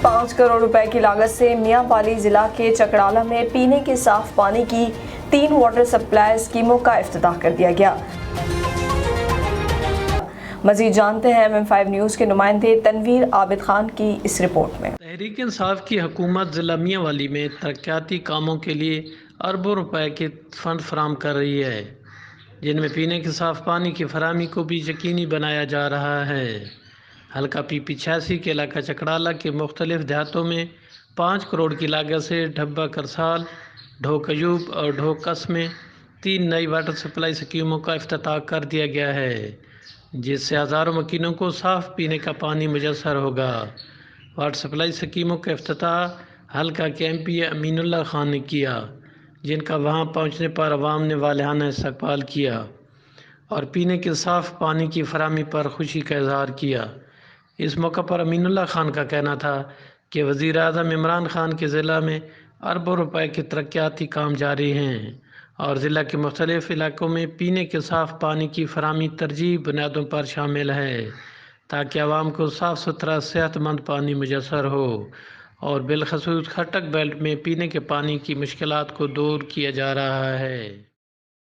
5 करोड़ रुपए की लागत से मियांवाली जिला के चकराला में पीने के साफ पानी की 3 वाटर सप्लाई स्कीमों का इफ्तिताह कर दिया गया। मजीद जानते हैं MM5 न्यूज़ के नुमाइंदे तनवीर आबिद खान की इस रिपोर्ट में। तहरीक इंसाफ की हुकूमत ज़िला मियांवाली में तरक्याती कामों के लिए अरबों रुपए के फंड फराहम कर रही है, जिनमें पीने के साफ पानी की फराहमी को भी यकीनी बनाया जा रहा है। हल्का PP86 के इलाका चकराला के मुख्तलिफ देहातों में 5 करोड़ की लागत से ढब्बा करसाल, ढोक अयूब और ढोक कस में 3 नई वाटर सप्लाई स्कीमों का इफ्तिताह कर दिया गया है, जिससे हज़ारों मकीनों को साफ़ पीने का पानी मुयस्सर होगा। वाटर सप्लाई स्कीमों का इफ्तिताह हल्का के MP अमीनुल्लाह खान ने किया, जिनका वहां पहुंचने पर अवाम ने वालिहाना इस्तकबाल किया और पीने के साफ़ पानी की फराहमी पर खुशी का इजहार किया। इस मौका पर अमीनुल्लाह खान का कहना था कि वज़ीर आज़म इमरान खान के ज़िला में अरबों रुपए के तरक्याती काम जारी हैं और ज़िला के मुख्तलिफ इलाकों में पीने के साफ़ पानी की फराहमी तरजीह बुनियादों पर शामिल है, ताकि आवाम को साफ़ सुथरा सेहतमंद पानी मुयस्सर हो और बिलखसूस खटक बेल्ट में पीने के पानी की मुश्किलात को दूर किया जा रहा है।